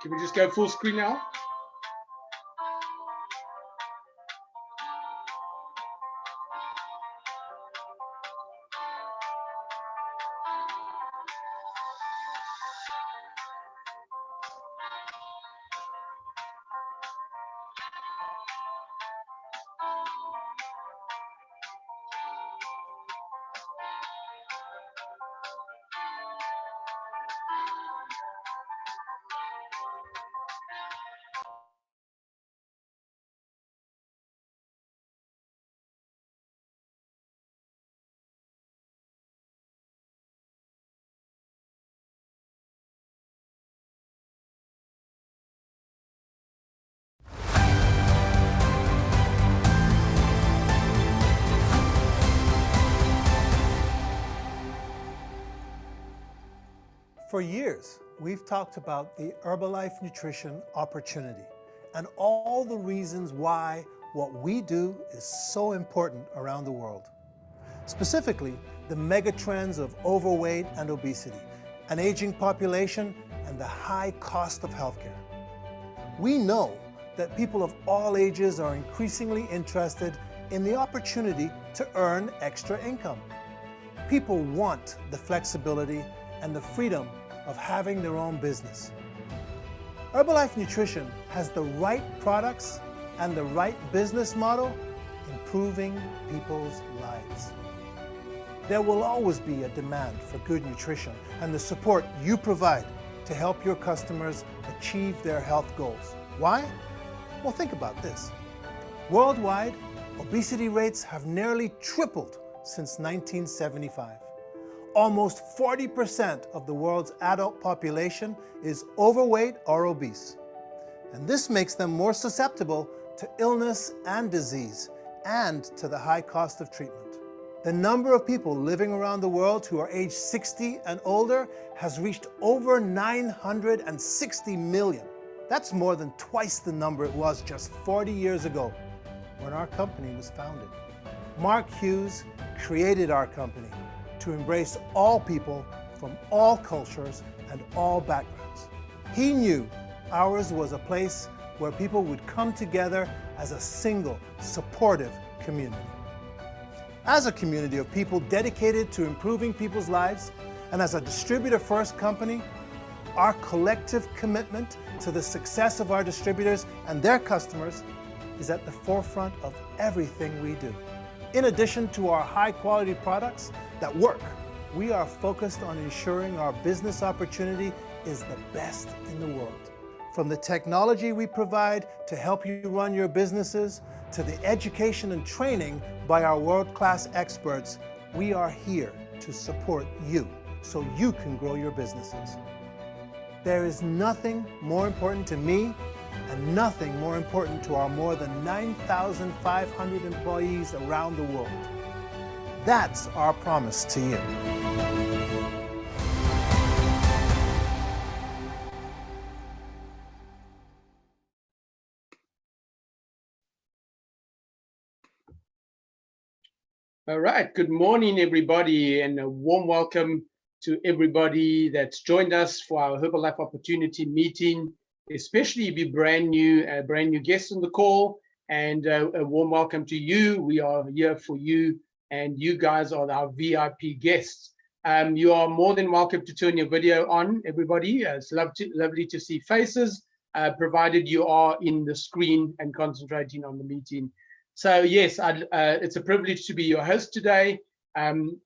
Can we just go full screen now? For years, we've talked about the Herbalife nutrition opportunity and all the reasons why what we do is so important around the world. Specifically, the mega trends of overweight and obesity, an aging population, and the high cost of healthcare. We know that people of all ages are increasingly interested in the opportunity to earn extra income. People want the flexibility and the freedom of having their own business. Herbalife Nutrition has the right products and the right business model, improving people's lives. There will always be a demand for good nutrition and the support you provide to help your customers achieve their health goals. Why? Well, think about this. Worldwide, obesity rates have nearly tripled since 1975. Almost 40% of the world's adult population is overweight or obese. And this makes them more susceptible to illness and disease and to the high cost of treatment. The number of people living around the world who are age 60 and older has reached over 960 million. That's more than twice the number it was just 40 years ago when our company was founded. Mark Hughes created our company to embrace all people from all cultures and all backgrounds. He knew ours was a place where people would come together as a single, supportive community. As a community of people dedicated to improving people's lives, and as a distributor-first company, our collective commitment to the success of our distributors and their customers is at the forefront of everything we do. In addition to our high-quality products that work, we are focused on ensuring our business opportunity is the best in the world. From the technology we provide to help you run your businesses, to the education and training by our world-class experts, we are here to support you so you can grow your businesses. There is nothing more important to me and nothing more important to our more than 9,500 employees around the world. That's our promise to you. All right, good morning, everybody, and a warm welcome to everybody that's joined us for our Herbalife Opportunity meeting, especially if you're brand new guests on the call, and a warm welcome to you. We are here for you, and you guys are our VIP guests. You are more than welcome to turn your video on, everybody. It's lovely to see faces, provided you are in the screen and concentrating on the meeting. So yes, it's a privilege to be your host today.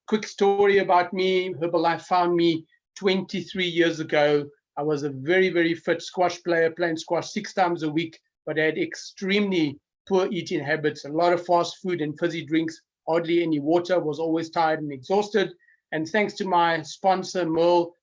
Quick story about me. Herbalife found me 23 years ago. I was a very, very fit squash player, playing squash 6 times a week, but I had extremely poor eating habits, a lot of fast food and fizzy drinks, hardly any water, was always tired and exhausted. And thanks to my sponsor, Merle,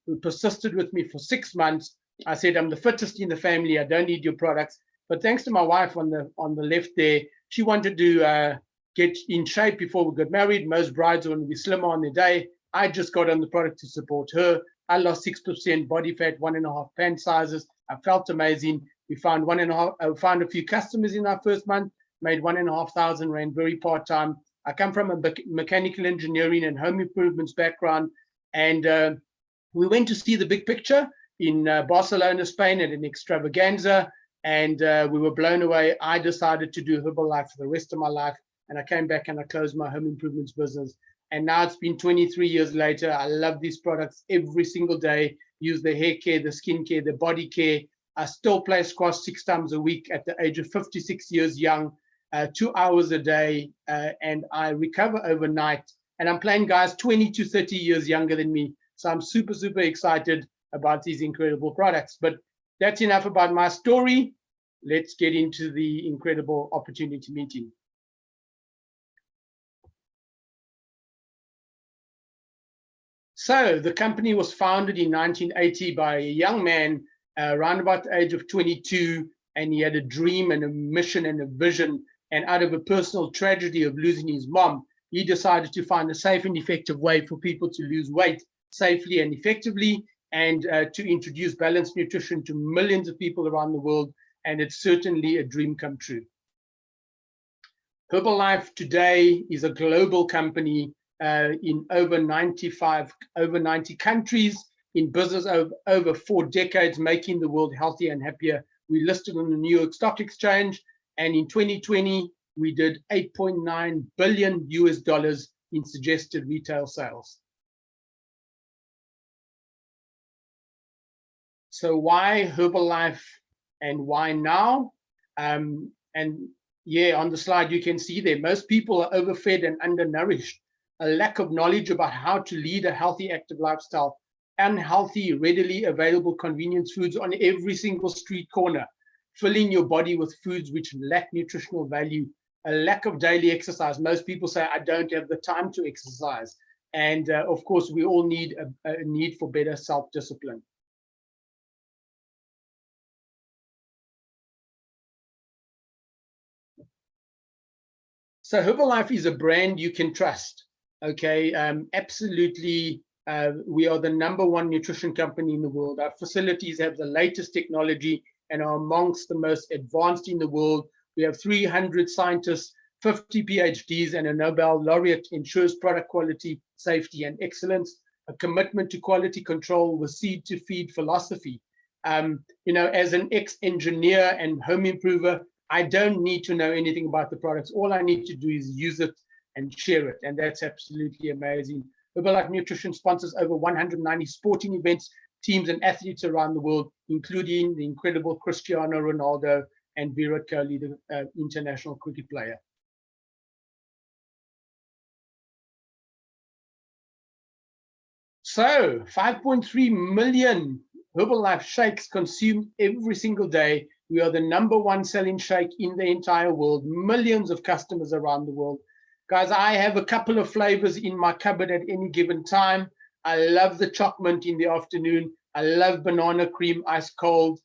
who persisted with me for 6 months, I said, I'm the fittest in the family. I don't need your products. But thanks to my wife on the left there, she wanted to get in shape before we got married. Most brides want to be slimmer on their day. I just got on the product to support her. I lost 6% body fat, 1.5 pant sizes. I felt amazing. We found found a few customers in our first month, made 1,500 rand, very part-time. I come from a mechanical engineering and home improvements background, and we went to see the big picture in Barcelona, Spain, at an extravaganza, and we were blown away. I decided to do Herbalife for the rest of my life, and I came back and I closed my home improvements business. And now it's been 23 years later. I love these products every single day. Use the hair care, the skin care, the body care. I still play squash 6 times a week at the age of 56 years young, 2 hours a day, and I recover overnight. And I'm playing guys 20 to 30 years younger than me. So I'm super, super excited about these incredible products. But that's enough about my story. Let's get into the incredible opportunity meeting. So the company was founded in 1980 by a young man around about the age of 22, and he had a dream and a mission and a vision. And out of a personal tragedy of losing his mom, he decided to find a safe and effective way for people to lose weight safely and effectively, and to introduce balanced nutrition to millions of people around the world. And it's certainly a dream come true. Herbalife today is a global company in over 90 countries, in business over 4 decades, making the world healthier and happier. We listed on the New York Stock Exchange, and in 2020, we did $8.9 billion in suggested retail sales. So why Herbalife and why now? And yeah, on the slide, you can see there, most people are overfed and undernourished. A lack of knowledge about how to lead a healthy, active lifestyle, unhealthy, readily available convenience foods on every single street corner, filling your body with foods which lack nutritional value, a lack of daily exercise. Most people say, I don't have the time to exercise. And of course, we all need a need for better self-discipline. So Herbalife is a brand you can trust. Okay, absolutely. We are the #1 nutrition company in the world. Our facilities have the latest technology and are amongst the most advanced in the world. We have 300 scientists, 50 PhDs, and a Nobel laureate ensures product quality, safety, and excellence. A commitment to quality control with seed to feed philosophy. You know, as an ex-engineer and home improver, I don't need to know anything about the products. All I need to do is use it and share it. And that's absolutely amazing. Herbalife Nutrition sponsors over 190 sporting events, teams, and athletes around the world, including the incredible Cristiano Ronaldo and Virat Kohli, the international cricket player. So 5.3 million Herbalife shakes consumed every single day. We are the #1 selling shake in the entire world, millions of customers around the world. Guys, I have a couple of flavors in my cupboard at any given time. I love the chocolate in the afternoon. I love banana cream, ice cold.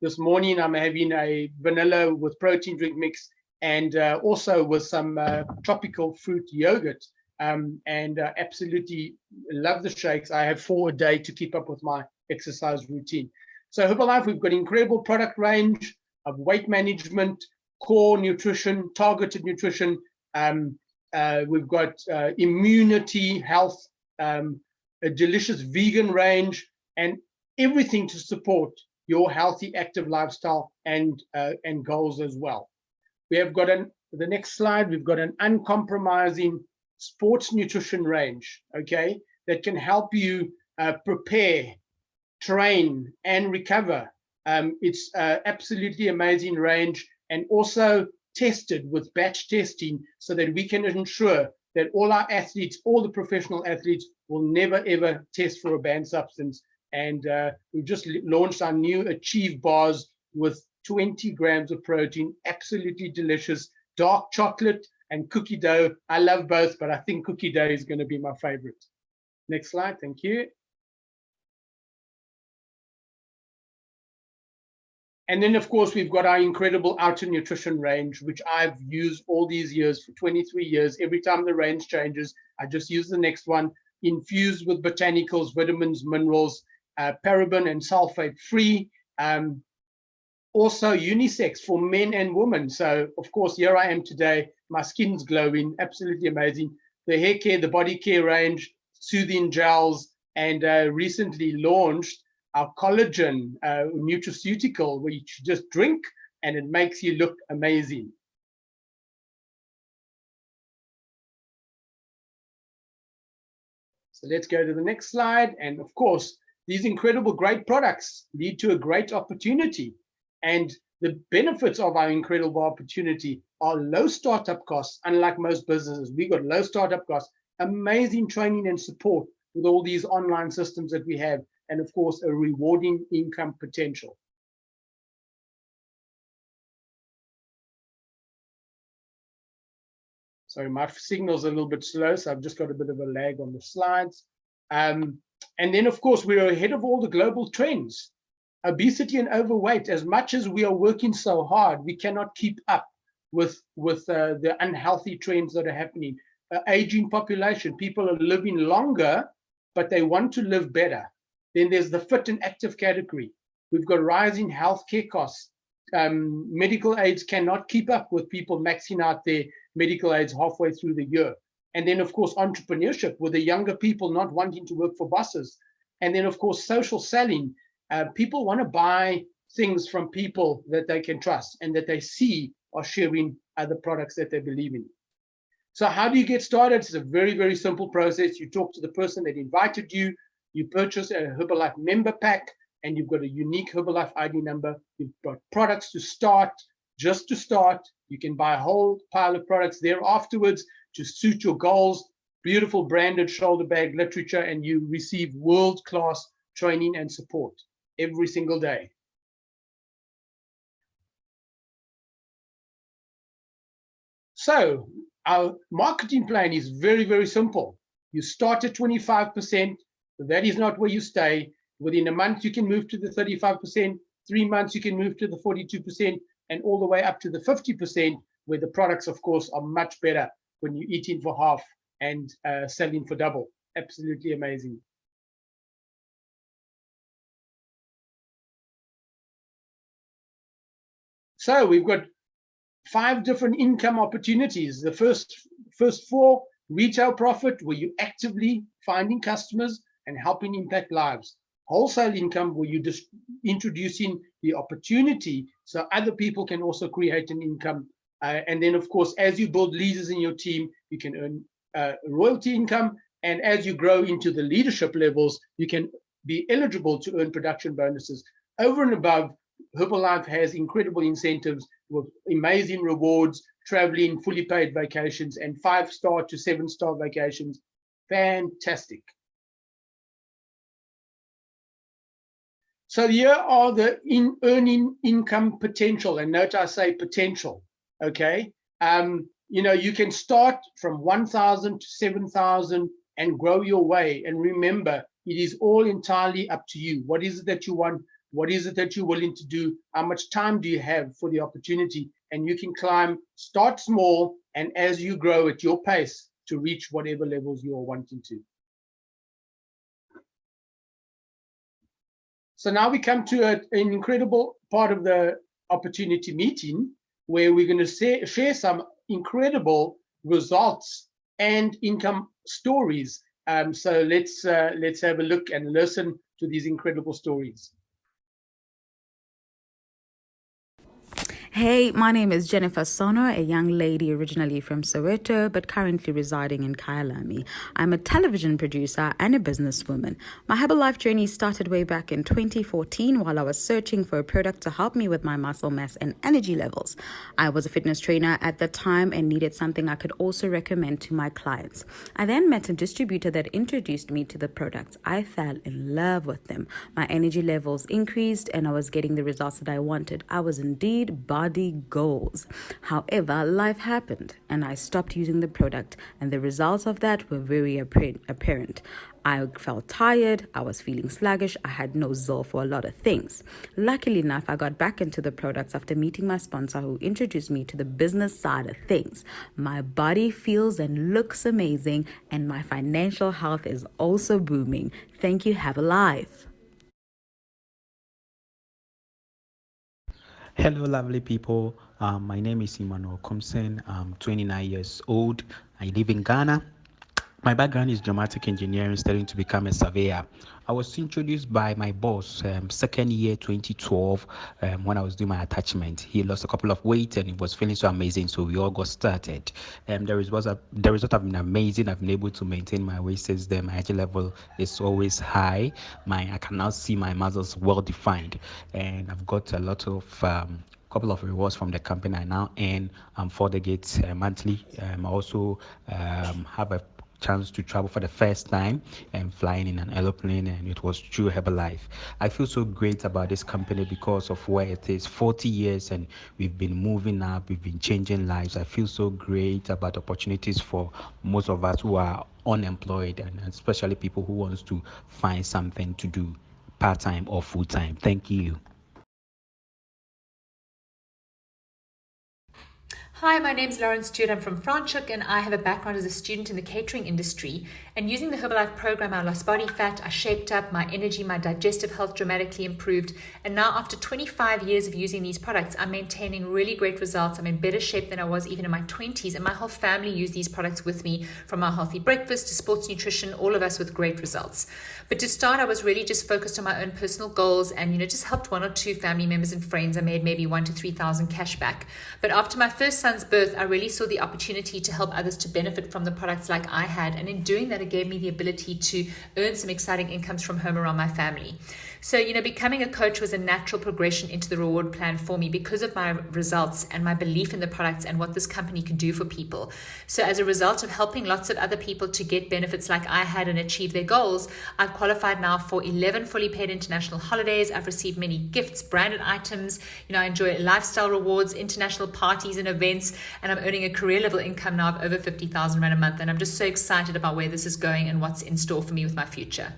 This morning, I'm having a vanilla with protein drink mix, and also with some tropical fruit yogurt. Absolutely love the shakes. I have 4 a day to keep up with my exercise routine. So Herbalife, we've got incredible product range of weight management, core nutrition, targeted nutrition. We've got immunity, health, a delicious vegan range, and everything to support your healthy, active lifestyle and goals as well. We have got the next slide. We've got an uncompromising sports nutrition range, okay, that can help you prepare, train, and recover. It's absolutely amazing range, and also tested with batch testing so that we can ensure that all our athletes, all the professional athletes, will never ever test for a banned substance. And we've just launched our new Achieve bars with 20 grams of protein, absolutely delicious, dark chocolate and cookie dough. I love both, but I think cookie dough is going to be my favorite. Next slide, thank you. And then, of course, we've got our incredible outer nutrition range, which I've used all these years, for 23 years. Every time the range changes, I just use the next one, infused with botanicals, vitamins, minerals, paraben and sulfate free, Also unisex for men and women. So of course, here I am today, my skin's glowing, absolutely amazing. The hair care, the body care range, soothing gels, and recently launched our collagen nutraceutical, where you just drink and it makes you look amazing. So let's go to the next slide. And of course, these incredible, great products lead to a great opportunity. And the benefits of our incredible opportunity are low startup costs. Unlike most businesses, we've got low startup costs, amazing training and support with all these online systems that we have, and of course, a rewarding income potential. Sorry, my signal's a little bit slow, so I've just got a bit of a lag on the slides. And then, of course, we're ahead of all the global trends. Obesity and overweight, as much as we are working so hard, we cannot keep up with the unhealthy trends that are happening. Aging population, people are living longer, but they want to live better. Then there's the fit and active category. We've got rising healthcare costs. Medical aids cannot keep up with people maxing out their medical aids halfway through the year. And then, of course, entrepreneurship with the younger people not wanting to work for bosses. And then, of course, social selling. People want to buy things from people that they can trust and that they see are sharing other products that they believe in. So how do you get started? It's a very, very simple process. You talk to the person that invited you. You purchase a Herbalife member pack, and you've got a unique Herbalife ID number. You've got products to start, just to start. You can buy a whole pile of products there afterwards to suit your goals. Beautiful branded shoulder bag literature, and you receive world-class training and support every single day. So our marketing plan is very, very simple. You start at 25%. That is not where you stay. Within a month, you can move to the 35%. 3 months, you can move to the 42%, and all the way up to the 50%, where the products, of course, are much better when you're eating for half and selling for double. Absolutely amazing. So we've got 5 different income opportunities. The first 4, retail profit, where you're actively finding customers and helping impact lives. Wholesale income, where you're just introducing the opportunity so other people can also create an income. And then, of course, as you build leaders in your team, you can earn royalty income. And as you grow into the leadership levels, you can be eligible to earn production bonuses. Over and above, Herbalife has incredible incentives with amazing rewards, traveling, fully paid vacations, and 5-star to 7-star vacations. Fantastic. So here are the earning income potential, and note I say potential. Okay, you can start from 1,000 to 7,000 and grow your way. And remember, it is all entirely up to you. What is it that you want? What is it that you're willing to do? How much time do you have for the opportunity? And you can climb, start small, and as you grow at your pace to reach whatever levels you are wanting to. So now we come to an incredible part of the opportunity meeting, where we're going to share some incredible results and income stories. So let's have a look and listen to these incredible stories. Hey, my name is Jennifer Sono, a young lady originally from Soweto, but currently residing in Kyalami. I'm a television producer and a businesswoman. My Herbalife journey started way back in 2014 while I was searching for a product to help me with my muscle mass and energy levels. I was a fitness trainer at the time and needed something I could also recommend to my clients. I then met a distributor that introduced me to the products. I fell in love with them. My energy levels increased and I was getting the results that I wanted. I was indeed body goals. However, life happened and I stopped using the product, and the results of that were very apparent. I felt tired, I was feeling sluggish, I had no zeal for a lot of things. Luckily enough, I got back into the products after meeting my sponsor, who introduced me to the business side of things. My body feels and looks amazing, and my financial health is also booming. Thank you, Herbalife. Hello, lovely people. My name is Emmanuel Compson. I'm 29 years old. I live in Ghana. My background is geomatic engineering, studying to become a surveyor. I was introduced by my boss, second year 2012, when I was doing my attachment. He lost a couple of weight and it was feeling so amazing, so we all got started. The result have been amazing. I've been able to maintain my weight since then. My energy level is always high. I can now see my muscles well defined, and I've got a lot of couple of rewards from the company. I now earn for the gates monthly. I also have a chance to travel for the first time and flying in an aeroplane, and it was through Herbalife. I feel so great about this company because of where it is. 40 years and we've been moving up, we've been changing lives. I feel so great about opportunities for most of us who are unemployed, and especially people who wants to find something to do part-time or full-time. Thank you. Hi, my name's Lauren Stewart. I'm from Franschhoek and I have a background as a student in the catering industry. And using the Herbalife program, I lost body fat, I shaped up, my energy, my digestive health dramatically improved. And now after 25 years of using these products, I'm maintaining really great results. I'm in better shape than I was even in my 20s. And my whole family use these products with me, from our healthy breakfast to sports nutrition, all of us with great results. But to start, I was really just focused on my own personal goals and, just helped one or two family members and friends. I made maybe 1,000 to 3,000 cash back. But after my first son's birth, I really saw the opportunity to help others to benefit from the products like I had. And in doing that, it gave me the ability to earn some exciting incomes from home around my family. So, becoming a coach was a natural progression into the reward plan for me because of my results and my belief in the products and what this company could do for people. So as a result of helping lots of other people to get benefits like I had and achieve their goals, I've qualified now for 11 fully paid international holidays. I've received many gifts, branded items. I enjoy lifestyle rewards, international parties and events, and I'm earning a career level income now of over 50,000 Rand a month. And I'm just so excited about where this is going and what's in store for me with my future.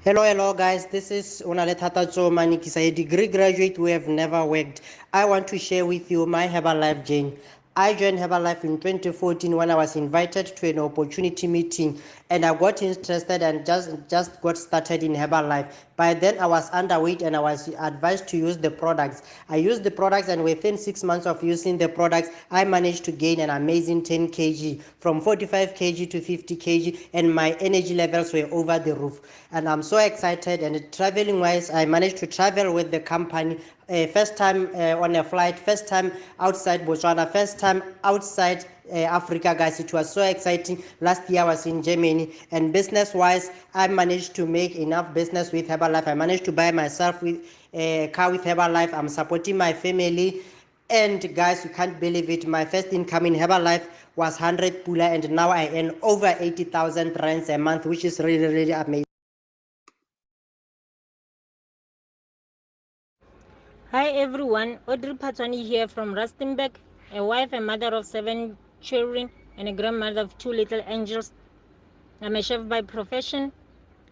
Hello guys, this is Unaletata Manikisa, a degree graduate who have never worked. I want to share with you my Herbalife journey. I joined Herbalife in 2014 when I was invited to an opportunity meeting, and I got interested and just got started in Herbalife. By then I was underweight and I was advised to use the products. I used the products, and within 6 months of using the products, I managed to gain an amazing 10 kg, from 45 kg to 50 kg, and my energy levels were over the roof. And I'm so excited. And traveling wise, I managed to travel with the company. First time on a flight, first time outside Botswana, first time outside Africa, guys. It was so exciting. Last year I was in Germany, and business wise, I managed to make enough business with Herbalife. I managed to buy myself with a car with Herbalife. I'm supporting my family, and guys, you can't believe it, my first income in Herbalife was 100 pula, and now I earn over 80,000 rands a month, which is really amazing. Hi everyone, Audrey Patswani here from Rustenburg, a wife and mother of 7 children and a grandmother of 2 little angels. I'm a chef by profession,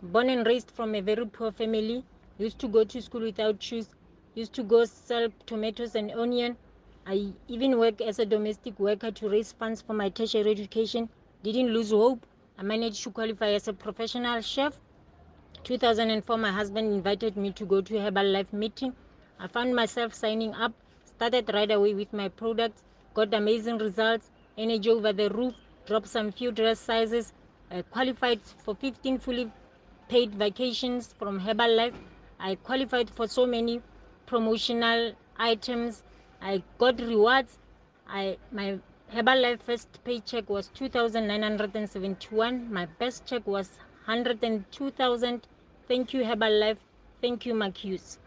born and raised from a very poor family, used to go to school without shoes, used to go sell tomatoes and onion. I even work as a domestic worker to raise funds for my tertiary education. Didn't lose hope. I managed to qualify as a professional chef. 2004, my husband invited me to go to a Herbalife meeting. I found myself signing up, started right away with my products, got amazing results, energy over the roof, dropped some few dress sizes, qualified for 15 fully paid vacations from Herbalife. I qualified for so many promotional items. I got rewards. My Herbalife first paycheck was 2,971. My best check was 102,000. Thank you, Herbalife. Thank you, Marcus.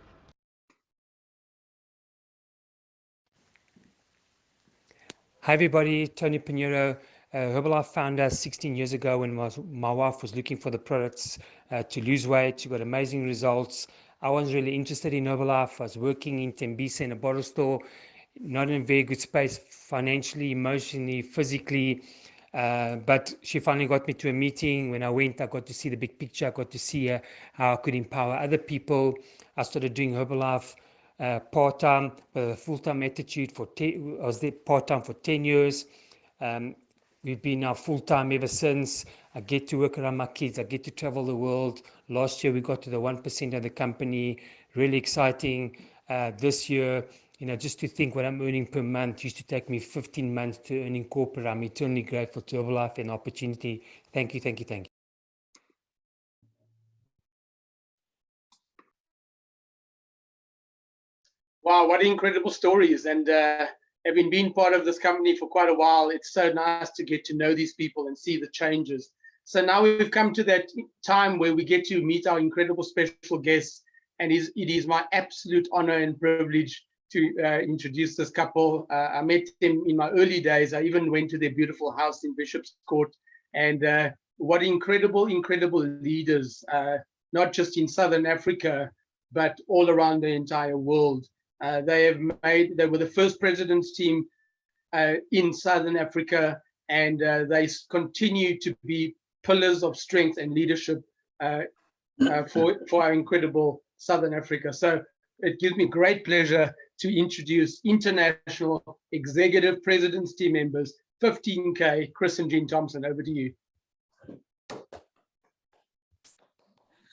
Hi everybody, Tony Pinheiro, Herbalife founder 16 years ago when my wife was looking for the products to lose weight. She got amazing results. I wasn't really interested in Herbalife. I was working in Tembisa in a bottle store, not in a very good space financially, emotionally, physically. But she finally got me to a meeting. When I went, I got to see the big picture. I got to see how I could empower other people. I started doing Herbalife part-time with a full-time attitude. I was there part-time for 10 years. We've been now full-time ever since. I get to work around my kids. I get to travel the world. Last year we got to the 1% of the company. Really exciting. This year, just to think what I'm earning per month used to take me 15 months to earn in corporate. I'm eternally grateful to Herbalife and opportunity. Thank you, thank you, thank you. Wow, what incredible stories. And having been part of this company for quite a while, it's so nice to get to know these people and see the changes. So now we've come to that time where we get to meet our incredible special guests. And it is my absolute honor and privilege to introduce this couple. I met them in my early days. I even went to their beautiful house in Bishop's Court. And what incredible, incredible leaders, not just in Southern Africa, but all around the entire world. They were the first president's team in Southern Africa, and they continue to be pillars of strength and leadership for our incredible Southern Africa. So it gives me great pleasure to introduce international executive president's team members, 15K, Chris and Jean Thompson. Over to you.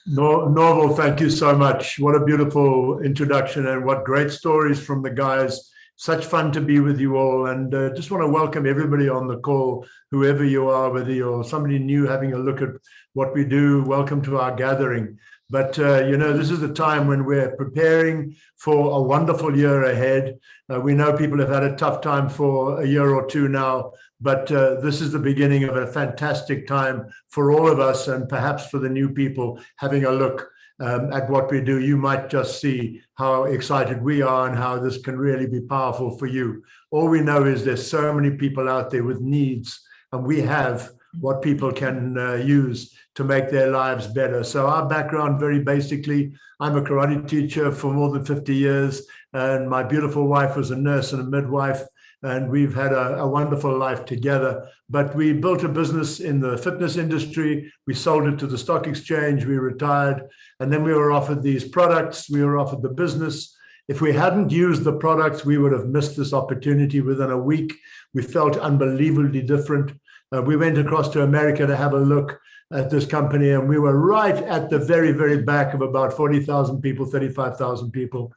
Norval, thank you so much. What a beautiful introduction and what great stories from the guys. Such fun to be with you all, and just want to welcome everybody on the call, whoever you are, whether you're somebody new having a look at what we do. Welcome to our gathering. But this is the time when we're preparing for a wonderful year ahead. We know people have had a tough time for a year or two now, but this is the beginning of a fantastic time for all of us, and perhaps for the new people having a look at what we do. You might just see how excited we are and how this can really be powerful for you. All we know is there's so many people out there with needs, and we have what people can use to make their lives better. So our background, very basically, I'm a karate teacher for more than 50 years, and my beautiful wife was a nurse and a midwife, and we've had a wonderful life together. But we built a business in the fitness industry. We sold it to the stock exchange. We retired, and then we were offered these products. We were offered the business. If we hadn't used the products, we would have missed this opportunity within a week. We felt unbelievably different. We went across to America to have a look at this company, and we were right at the very, very back of about 40,000 people, 35,000 people.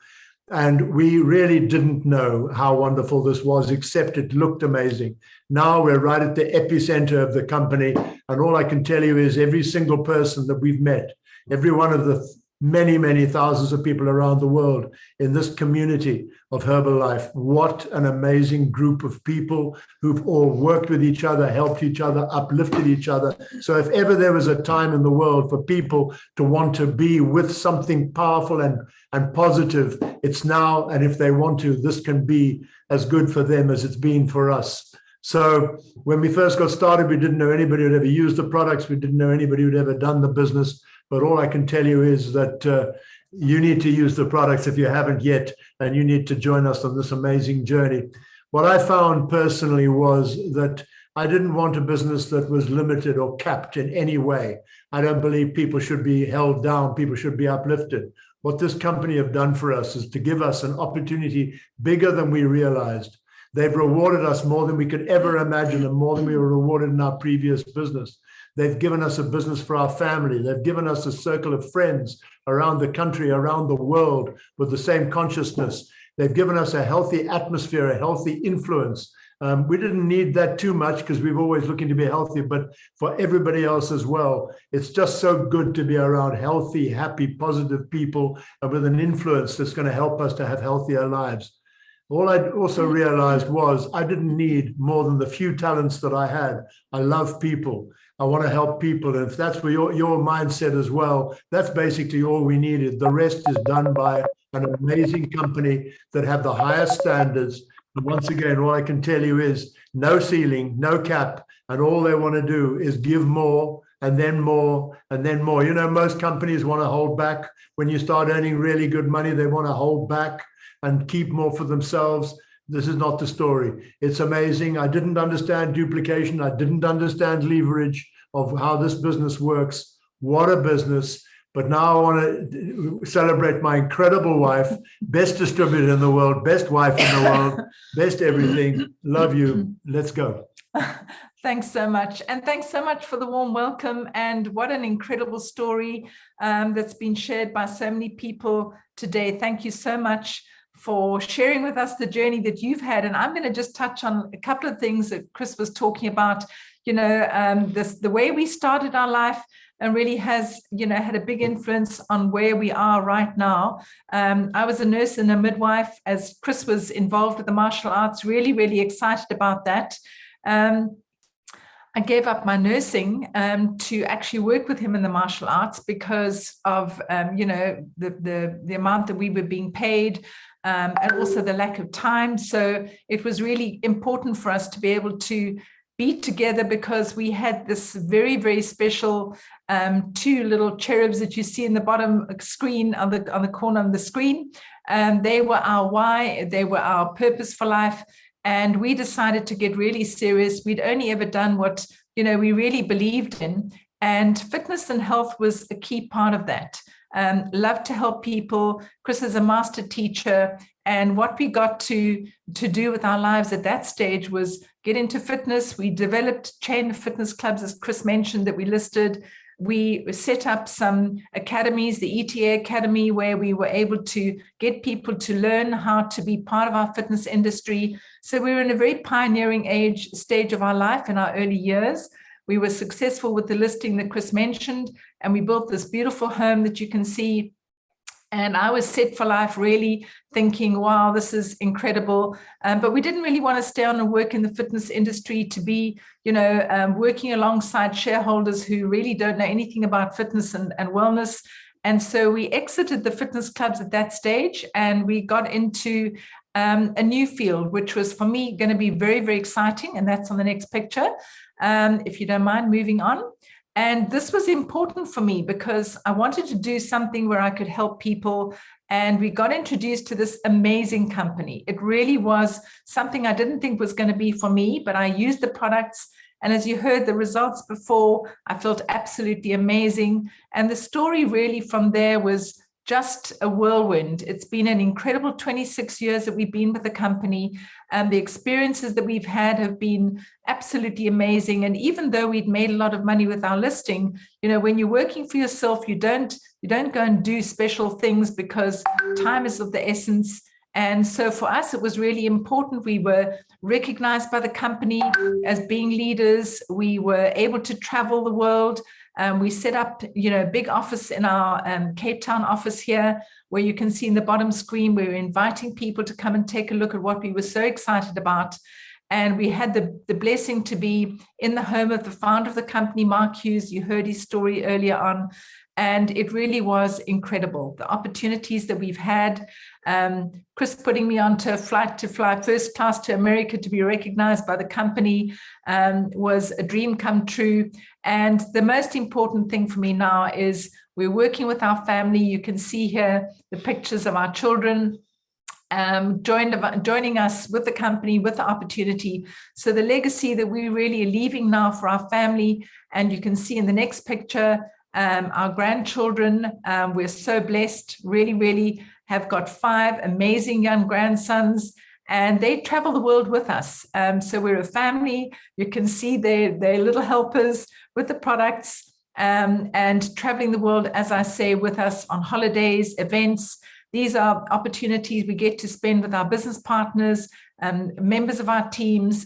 And we really didn't know how wonderful this was, except it looked amazing. Now we're right at the epicenter of the company. And all I can tell you is every single person that we've met, every one of the many, many thousands of people around the world in this community of Herbalife, what an amazing group of people who've all worked with each other, helped each other, uplifted each other. So if ever there was a time in the world for people to want to be with something powerful and positive, it's now. And if they want to, this can be as good for them as it's been for us. So when we first got started, we didn't know anybody who'd ever used the products. We didn't know anybody who'd ever done the business. But all I can tell you is that you need to use the products if you haven't yet, and you need to join us on this amazing journey. What I found personally was that I didn't want a business that was limited or capped in any way. I don't believe people should be held down. People should be uplifted. What this company have done for us is to give us an opportunity bigger than we realized. They've rewarded us more than we could ever imagine, and more than we were rewarded in our previous business. They've given us a business for our family. They've given us a circle of friends around the country, around the world with the same consciousness. They've given us a healthy atmosphere, a healthy influence. We didn't need that too much because we've always looking to be healthy, but for everybody else as well, it's just so good to be around healthy, happy, positive people and with an influence that's going to help us to have healthier lives. All I also realized was I didn't need more than the few talents that I had. I love people. I want to help people. And if that's where your mindset as well, that's basically all we needed. The rest is done by an amazing company that have the highest standards. And once again, all I can tell you is no ceiling, no cap. And all they want to do is give more and then more and then more. You know, most companies want to hold back. When you start earning really good money, they want to hold back and keep more for themselves. This is not the story. It's amazing. I didn't understand duplication. I didn't understand leverage of how this business works. What a business. But now I want to celebrate my incredible wife, best distributor in the world, best wife in the world, best everything. Love you. Let's go. Thanks so much. And thanks so much for the warm welcome. And what an incredible story that's been shared by so many people today. Thank you so much for sharing with us the journey that you've had. And I'm going to just touch on a couple of things that Chris was talking about. You know, the way we started our life and really has, you know, had a big influence on where we are right now. I was a nurse and a midwife as Chris was involved with the martial arts, really, really excited about that. I gave up my nursing to actually work with him in the martial arts because of, you know, the amount that we were being paid and also the lack of time. So it was really important for us to be able to be together because we had this very, very special two little cherubs that you see in the bottom screen on the corner of the screen. They were our why, they were our purpose for life. And we decided to get really serious. We'd only ever done what, you know, we really believed in. And fitness and health was a key part of that. Love to help people. Chris is a master teacher. And what we got to do with our lives at that stage was get into fitness. We developed chain of fitness clubs, as Chris mentioned, that we listed. We set up some academies, the ETA Academy, where we were able to get people to learn how to be part of our fitness industry. So we were in a very pioneering stage of our life in our early years. We were successful with the listing that Chris mentioned, and we built this beautiful home that you can see. And I was set for life, really thinking, wow, this is incredible. But we didn't really want to stay on and work in the fitness industry to be, you know, working alongside shareholders who really don't know anything about fitness and wellness. And so we exited the fitness clubs at that stage and we got into a new field, which was for me going to be very, very exciting. And that's on the next picture. If you don't mind moving on. And this was important for me because I wanted to do something where I could help people. And we got introduced to this amazing company. It really was something I didn't think was going to be for me, but I used the products. And as you heard the results before, I felt absolutely amazing. And the story really from there was just a whirlwind. It's been an incredible 26 years that we've been with the company, and the experiences that we've had have been absolutely amazing. And even though we'd made a lot of money with our listing, you know, when you're working for yourself, you don't go and do special things because time is of the essence. And so for us, it was really important. We were recognized by the company as being leaders. We were able to travel the world. We set up, you know, a big office in our Cape Town office here, where you can see in the bottom screen, we were inviting people to come and take a look at what we were so excited about. And we had the blessing to be in the home of the founder of the company, Mark Hughes. You heard his story earlier on. And it really was incredible. The opportunities that we've had, Chris putting me onto a flight to fly first class to America to be recognized by the company was a dream come true. And the most important thing for me now is we're working with our family. You can see here the pictures of our children joining us with the company, with the opportunity. So the legacy that we really are leaving now for our family, and you can see in the next picture, our grandchildren, we're so blessed, really, really have got 5 amazing young grandsons, and they travel the world with us. So we're a family. You can see they're little helpers with the products and traveling the world, as I say, with us on holidays, events. These are opportunities we get to spend with our business partners, members of our teams,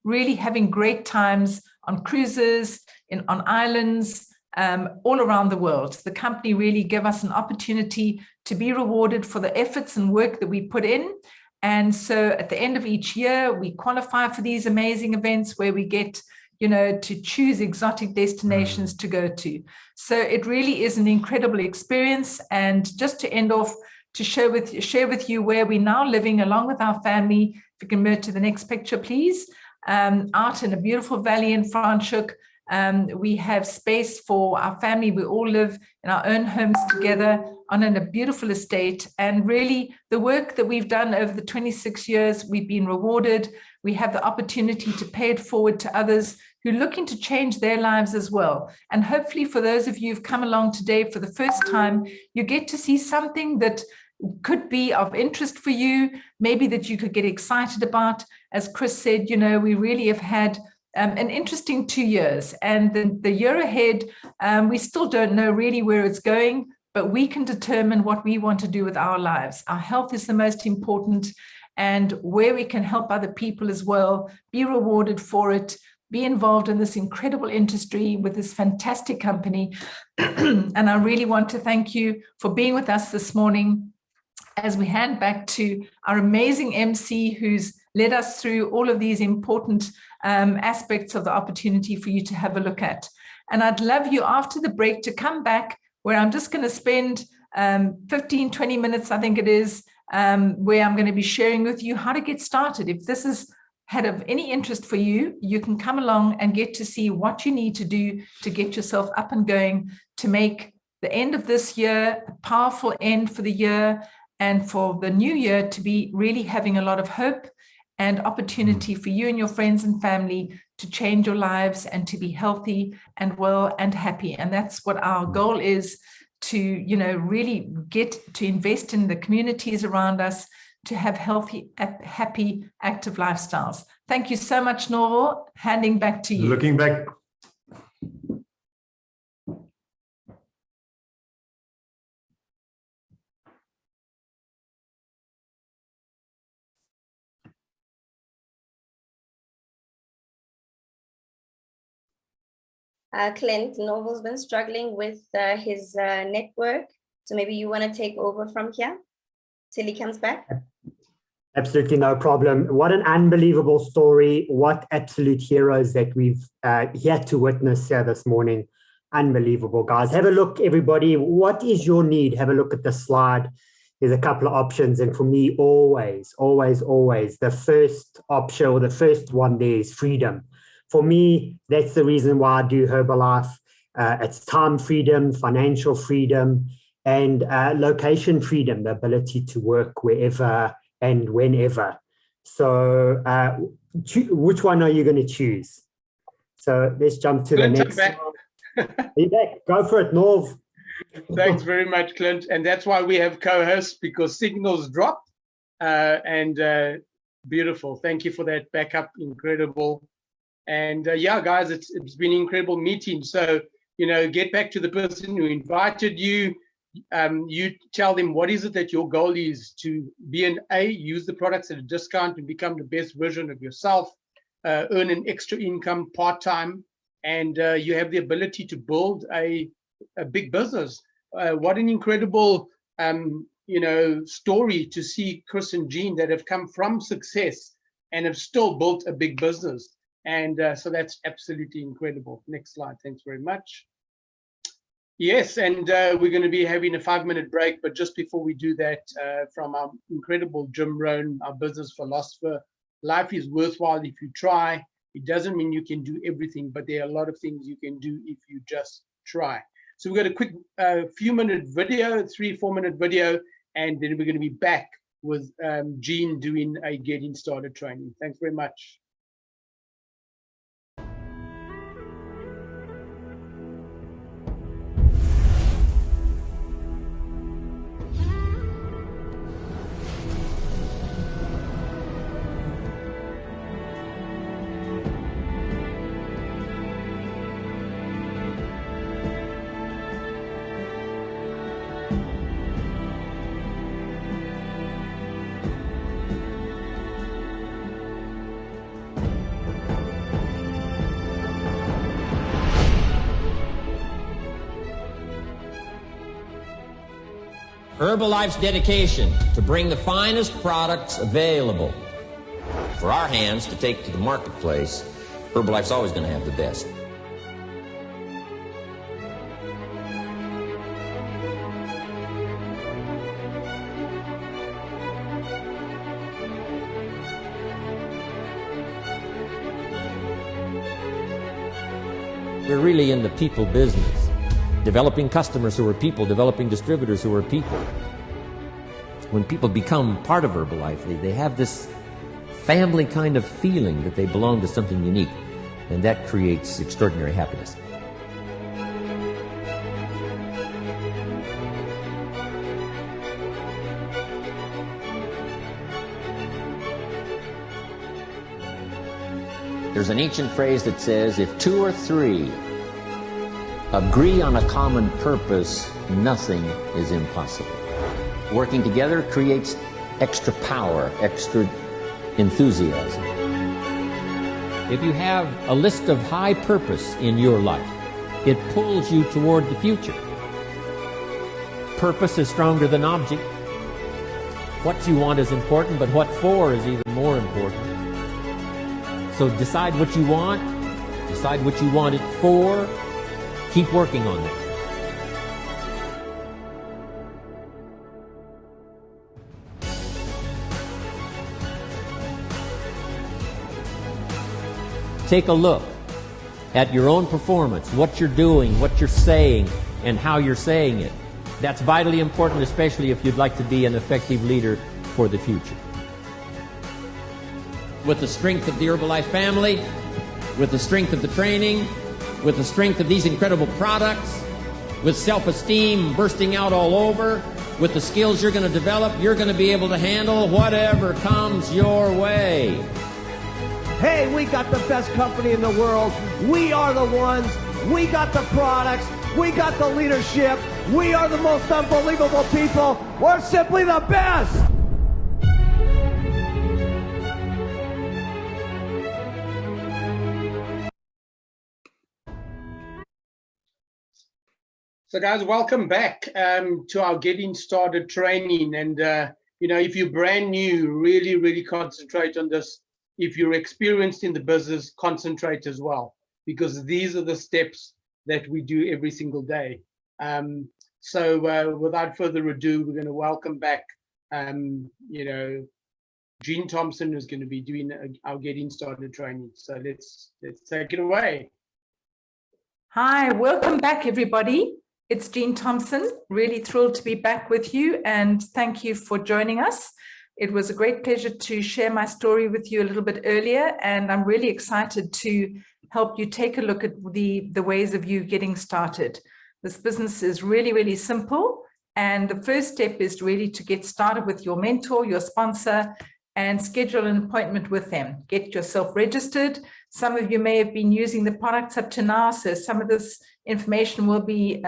really having great times on cruises, on islands, all around the world. The company really gave us an opportunity to be rewarded for the efforts and work that we put in. And so at the end of each year, we qualify for these amazing events where we get, you know, to choose exotic destinations to go to. So it really is an incredible experience. And just to end off, to share with you where we're now living along with our family. If you can move to the next picture, please. Out in a beautiful valley in Franschhoek. We have space for our family. We all live in our own homes together on a beautiful estate. And really, the work that we've done over the 26 years, we've been rewarded. We have the opportunity to pay it forward to others who are looking to change their lives as well. And hopefully for those of you who've come along today for the first time, you get to see something that could be of interest for you, maybe that you could get excited about. As Chris said, you know, we really have had an interesting 2 years. And the year ahead, we still don't know really where it's going, but we can determine what we want to do with our lives. Our health is the most important, and where we can help other people as well, be rewarded for it, be involved in this incredible industry with this fantastic company. And I really want to thank you for being with us this morning as we hand back to our amazing MC who's led us through all of these important aspects of the opportunity for you to have a look at. And I'd love you after the break to come back, where I'm just going to spend 15, 20 minutes, I think it is, where I'm going to be sharing with you how to get started. If this is had of any interest for you, you can come along and get to see what you need to do to get yourself up and going to make the end of this year a powerful end for the year, and for the new year to be really having a lot of hope and opportunity for you and your friends and family to change your lives and to be healthy and well and happy. And that's what our goal is, to, you know, really get to invest in the communities around us, to have healthy, happy, active lifestyles. Thank you so much, Norval. Handing back to you. Looking back. Clint, Norval's been struggling with his network, so maybe you want to take over from here till he comes back? Absolutely no problem. What an unbelievable story. What absolute heroes that we've had to witness here this morning. Unbelievable, guys. Have a look, everybody. What is your need? Have a look at the slide. There's a couple of options. And for me, always, always, always, the first option, or the first one there, is freedom. For me, that's the reason why I do Herbalife. It's time freedom, financial freedom, and location freedom, the ability to work wherever and whenever. So which one are you going to choose? So let's jump to the next one. Go for it, Norv. Thanks very much, Clint. And that's why we have co-hosts, because signals dropped. Beautiful. Thank you for that backup. Incredible. And yeah, guys, it's been an incredible meeting. So, you know, get back to the person who invited you. You tell them what is it that your goal is, to be an A, use the products at a discount and become the best version of yourself, earn an extra income part-time, and you have the ability to build a big business. What an incredible, you know, story to see Chris and Jean that have come from success and have still built a big business. And so that's absolutely incredible. Next slide. Thanks very much. Yes, and we're going to be having a 5-minute break, but just before we do that, from our incredible Jim Rohn, our business philosopher, life is worthwhile if you try. It doesn't mean you can do everything, but there are a lot of things you can do if you just try. So we've got a quick few-minute video, 3-4 minute video, and then we're going to be back with Jean doing a getting started training. Thanks very much. Herbalife's dedication to bring the finest products available for our hands to take to the marketplace. Herbalife's always going to have the best. We're really in the people business. Developing customers who are people, developing distributors who are people. When people become part of Herbalife, they have this family kind of feeling that they belong to something unique, and that creates extraordinary happiness. There's an ancient phrase that says, if two or three agree on a common purpose, nothing is impossible. Working together creates extra power, extra enthusiasm. If you have a list of high purpose in your life, it pulls you toward the future. Purpose is stronger than object. What you want is important, but what for is even more important. So decide what you want it for, keep working on that. Take a look at your own performance, what you're doing, what you're saying, and how you're saying it. That's vitally important, especially if you'd like to be an effective leader for the future. With the strength of the Herbalife family, with the strength of the training, with the strength of these incredible products, with self-esteem bursting out all over, with the skills you're going to develop, you're going to be able to handle whatever comes your way. Hey, we got the best company in the world. We are the ones. We got the products. We got the leadership. We are the most unbelievable people. We're simply the best. So guys, welcome back to our Getting Started training. And, if you're brand new, really concentrate on this. If you're experienced in the business, concentrate as well, because these are the steps that we do every single day. So without further ado, we're going to welcome back, Jean Thompson, who's going to be doing our Getting Started training. So let's take it away. Hi, welcome back, everybody. It's Jean Thompson. Really thrilled to be back with you, and thank you for joining us. It was a great pleasure to share my story with you a little bit earlier, and I'm really excited to help you take a look at the ways of you getting started. This business is really simple, and the first step is really to get started with your mentor, your sponsor, and schedule an appointment with them. Get yourself registered. Some of you may have been using the products up to now, so some of this information will be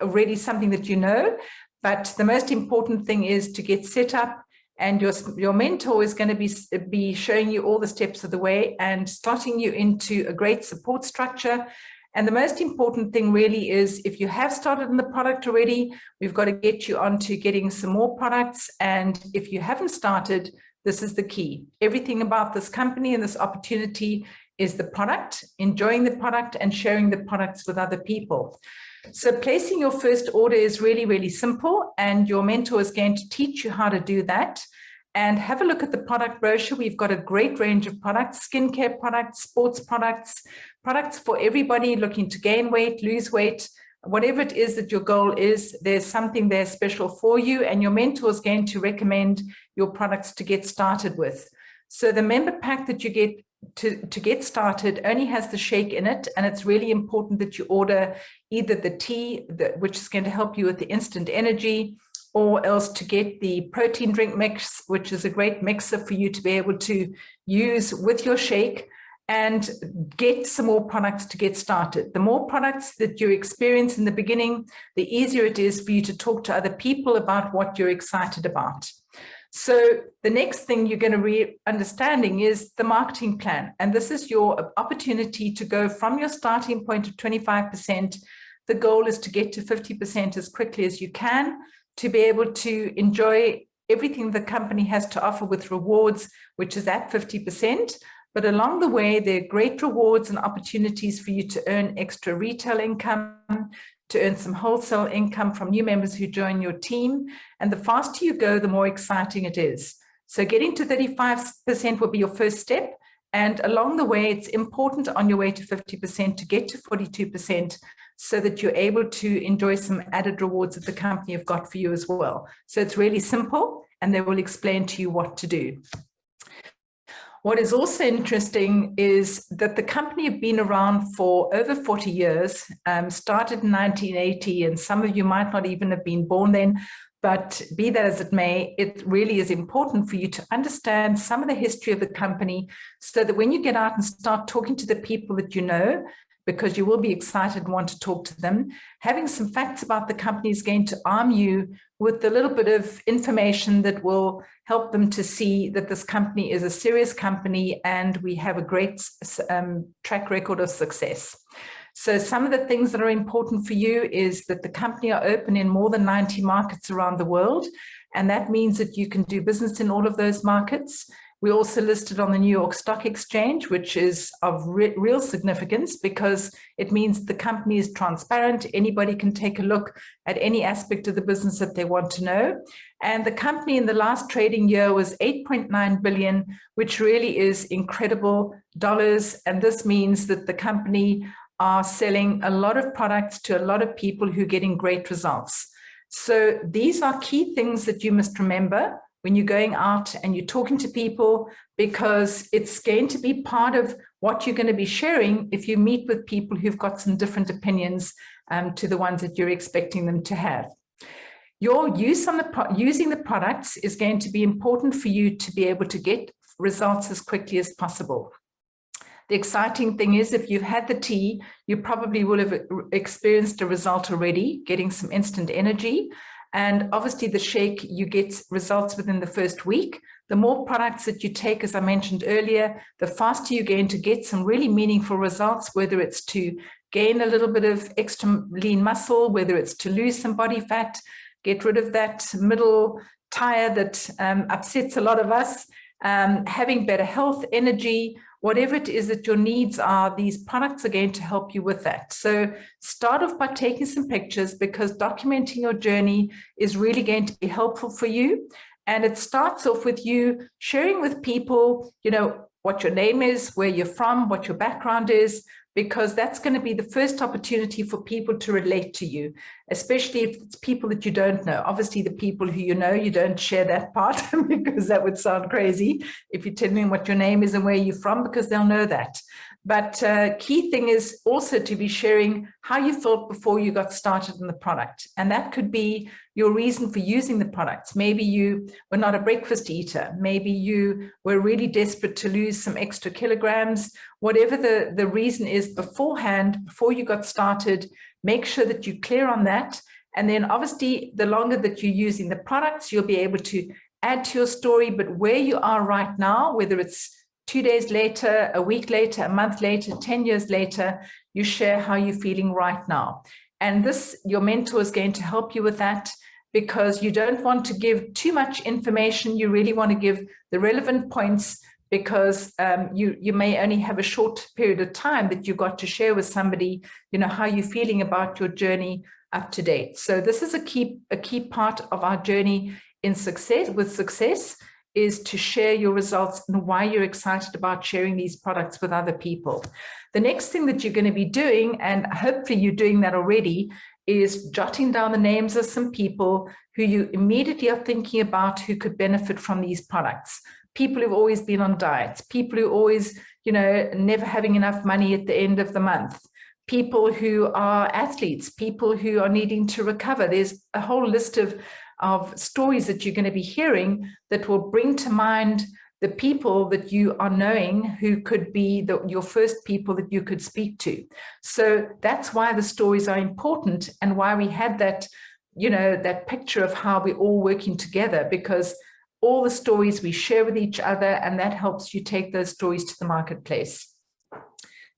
already something that you know. But the most important thing is to get set up, and your mentor is going to be showing you all the steps of the way and slotting you into a great support structure. And the most important thing really is, if you have started in the product already, we've got to get you onto getting some more products. And if you haven't started, this is the key. Everything about this company and this opportunity is the product, enjoying the product and sharing the products with other people. So placing your first order is really simple, and your mentor is going to teach you how to do that. And have a look at the product brochure. We've got a great range of products: skincare products, sports products, products for everybody looking to gain weight, lose weight, whatever it is that your goal is, there's something there special for you, and your mentor is going to recommend your products to get started with. So the member pack that you get to get started only has the shake in it, and it's really important that you order either the tea, which is going to help you with the instant energy, or else to get the protein drink mix, which is a great mixer for you to be able to use with your shake, and get some more products to get started. The more products that you experience in the beginning, the easier it is for you to talk to other people about what you're excited about. So the next thing you're going to be understanding is the marketing plan. And this is your opportunity to go from your starting point of 25%. The goal is to get to 50% as quickly as you can, to be able to enjoy everything the company has to offer with rewards, which is at 50%. But along the way, there are great rewards and opportunities for you to earn extra retail income, to earn some wholesale income from new members who join your team. And the faster you go, the more exciting it is. So getting to 35% will be your first step. And along the way, it's important on your way to 50% to get to 42%, so that you're able to enjoy some added rewards that the company have got for you as well. So it's really simple, and they will explain to you what to do. What is also interesting is that the company have been around for over 40 years, started in 1980, and some of you might not even have been born then, But be that as it may, it really is important for you to understand some of the history of the company so that when you get out and start talking to the people that you know, because you will be excited and want to talk to them, having some facts about the company is going to arm you with a little bit of information that will help them to see that this company is a serious company and we have a great track record of success. So some of the things that are important for you is that the company are open in more than 90 markets around the world. And that means that you can do business in all of those markets. We also listed on the New York Stock Exchange, which is of real significance because it means the company is transparent. Anybody can take a look at any aspect of the business that they want to know. And the company in the last trading year was 8.9 billion, which really is incredible dollars. And this means that the company are selling a lot of products to a lot of people who are getting great results. So these are key things that you must remember when you're going out and you're talking to people, because it's going to be part of what you're going to be sharing if you meet with people who've got some different opinions to the ones that you're expecting them to have. Your use on using the products is going to be important for you to be able to get results as quickly as possible. The exciting thing is if you've had the tea, you probably will have experienced a result already, getting some instant energy. And obviously the shake, you get results within the first week. The more products that you take, as I mentioned earlier, the faster you're going to get some really meaningful results, whether it's to gain a little bit of extra lean muscle, whether it's to lose some body fat, get rid of that middle tire that upsets a lot of us, having better health, energy, whatever it is that your needs are, these products are going to help you with that. So start off by taking some pictures because documenting your journey is really going to be helpful for you. And it starts off with you sharing with people, you know, what your name is, where you're from, what your background is, because that's going to be the first opportunity for people to relate to you, especially if it's people that you don't know. Obviously, the people who you know, you don't share that part because that would sound crazy if you tell them what your name is and where you're from, because they'll know that. But key thing is also to be sharing how you felt before you got started in the product. And that could be your reason for using the products. Maybe you were not a breakfast eater. Maybe you were really desperate to lose some extra kilograms. Whatever the reason is beforehand, before you got started, make sure that you're clear on that. And then obviously, the longer that you're using the products, you'll be able to add to your story. But where you are right now, whether it's 2 days later, a week later, a month later, 10 years later, you share how you're feeling right now. And this, your mentor is going to help you with that because you don't want to give too much information. You really want to give the relevant points because you may only have a short period of time that you've got to share with somebody, you know, how you're feeling about your journey up to date. So this is a key part of our journey in success is to share your results and why you're excited about sharing these products with other people. The next thing that you're going to be doing, and hopefully you're doing that already, is jotting down the names of some people who you immediately are thinking about who could benefit from these products. People who've always been on diets, people who always, you know, never having enough money at the end of the month, people who are athletes, people who are needing to recover. There's a whole list of stories that you're going to be hearing that will bring to mind the people that you are knowing who could be your first people that you could speak to. So that's why the stories are important and why we had that, you know, that picture of how we're all working together, because all the stories we share with each other, and that helps you take those stories to the marketplace.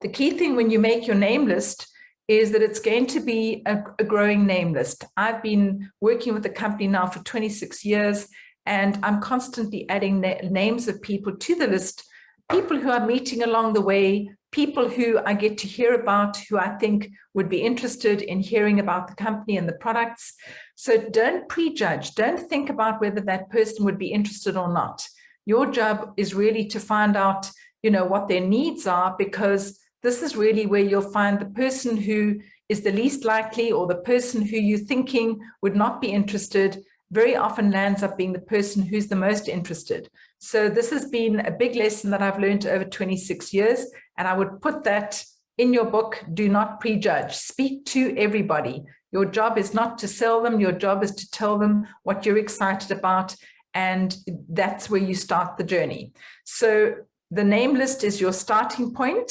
The key thing when you make your name list is that it's going to be a growing name list. I've been working with the company now for 26 years, and I'm constantly adding names of people to the list, people who I'm meeting along the way, people who I get to hear about, who I think would be interested in hearing about the company and the products. So don't prejudge, don't think about whether that person would be interested or not. Your job is really to find out, you know, what their needs are, because this is really where you'll find the person who is the least likely or the person who you're thinking would not be interested very often lands up being the person who's the most interested. So this has been a big lesson that I've learned over 26 years, and I would put that in your book. Do not prejudge. Speak to everybody. Your job is not to sell them. Your job is to tell them what you're excited about. And that's where you start the journey. So the name list is your starting point.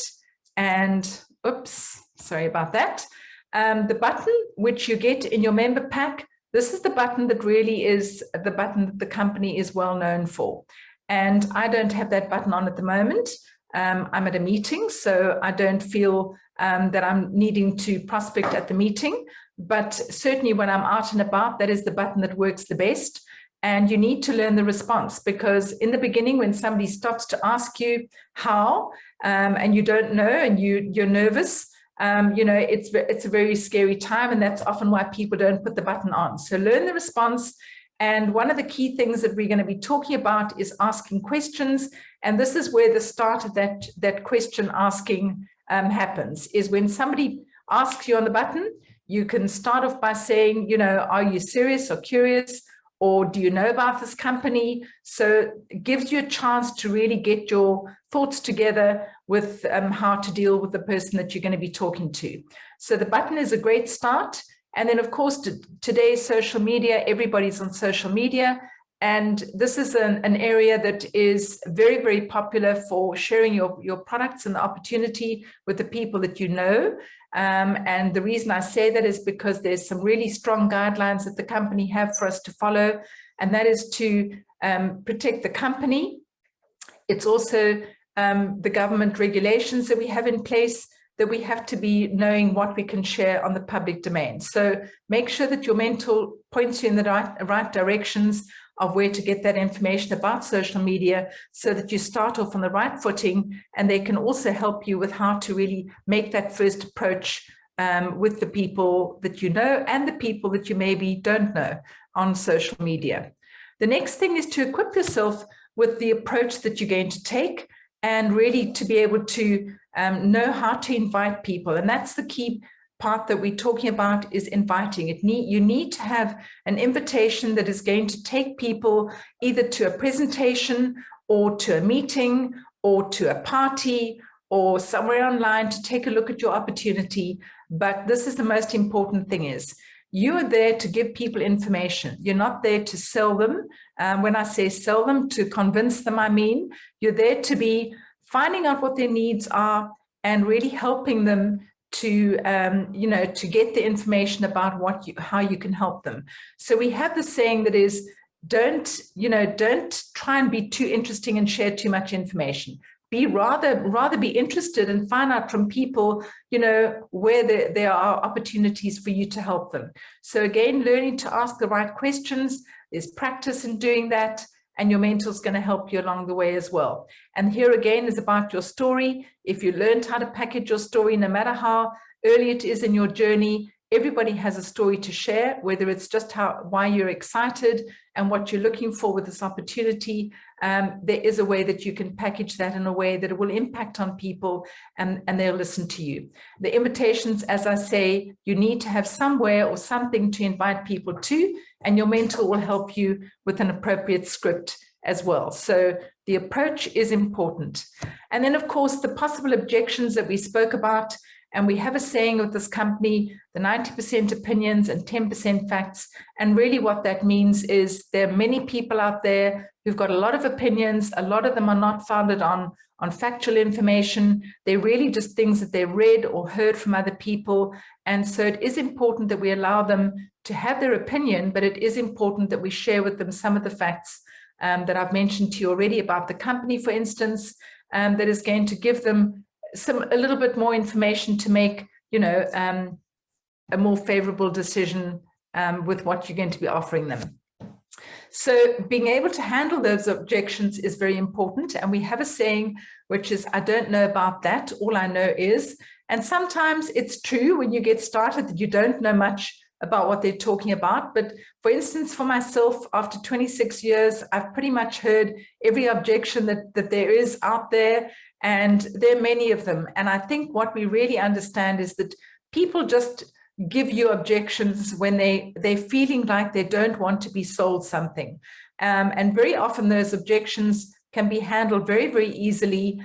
And oops, sorry about that. The button which you get in your member pack, this is the button that really is the button that the company is well known for. And I don't have that button on at the moment. I'm at a meeting, so I don't feel that I'm needing to prospect at the meeting. But certainly when I'm out and about, that is the button that works the best. And you need to learn the response, because in the beginning, when somebody stops to ask you how, and you don't know and you're nervous, it's a very scary time, and that's often why people don't put the button on. So learn the response. And one of the key things that we're going to be talking about is asking questions. And this is where the start of that question asking happens, is when somebody asks you on the button, you can start off by saying, are you serious or curious? Or do you know about this company? So it gives you a chance to really get your thoughts together with how to deal with the person that you're going to be talking to. So the button is a great start. And then, of course, today's social media, everybody's on social media. And this is an area that is very, very popular for sharing your products and the opportunity with the people that you know. And the reason I say that is because there's some really strong guidelines that the company have for us to follow, and that is to protect the company. It's also the government regulations that we have in place, that we have to be knowing what we can share on the public domain. So make sure that your mentor points you in the right directions of where to get that information about social media, so that you start off on the right footing, and they can also help you with how to really make that first approach with the people that you know and the people that you maybe don't know on social media. The next thing is to equip yourself with the approach that you're going to take, and really to be able to know how to invite people. And that's the key part that we're talking about, is inviting. You need to have an invitation that is going to take people either to a presentation or to a meeting or to a party or somewhere online to take a look at your opportunity. But this is the most important thing, is you are there to give people information. You're not there to sell them. When I say sell them, to convince them, I mean, you're there to be finding out what their needs are and really helping them to get the information about how you can help them. So we have the saying that is, don't try and be too interesting and share too much information. Be rather be interested and find out from people, where there are opportunities for you to help them. So again, learning to ask the right questions, there's practice in doing that, and your mentor is going to help you along the way as well. And here again is about your story. If you learned how to package your story, no matter how early it is in your journey, everybody has a story to share, whether it's just why you're excited and what you're looking for with this opportunity. There is a way that you can package that in a way that it will impact on people, and they'll listen to you. The invitations, as I say, you need to have somewhere or something to invite people to, and your mentor will help you with an appropriate script as well. So the approach is important. And then, of course, the possible objections that we spoke about. And we have a saying with this company, the 90% opinions and 10% facts. And really what that means is there are many people out there who've got a lot of opinions. A lot of them are not founded on factual information. They're really just things that they've read or heard from other people. And so it is important that we allow them to have their opinion, but it is important that we share with them some of the facts that I've mentioned to you already about the company, for instance, that is going to give them a little bit more information to make, a more favorable decision with what you're going to be offering them. So being able to handle those objections is very important. And we have a saying, which is, I don't know about that. All I know is, and sometimes it's true when you get started that you don't know much about what they're talking about. But for instance, for myself, after 26 years, I've pretty much heard every objection that there is out there. And there are many of them. And I think what we really understand is that people just give you objections when they're feeling like they don't want to be sold something. And very often those objections can be handled very, very easily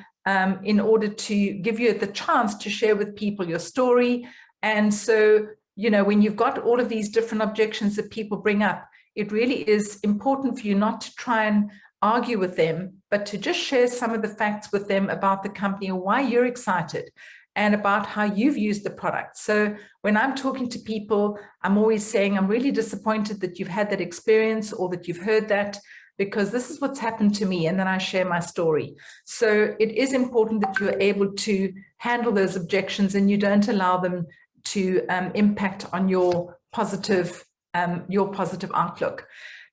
in order to give you the chance to share with people your story. And so you know, when you've got all of these different objections that people bring up, it really is important for you not to try and argue with them, but to just share some of the facts with them about the company and why you're excited and about how you've used the product. So when I'm talking to people, I'm always saying, I'm really disappointed that you've had that experience or that you've heard that, because this is what's happened to me. And then I share my story. So it is important that you're able to handle those objections and you don't allow them to impact on your positive outlook.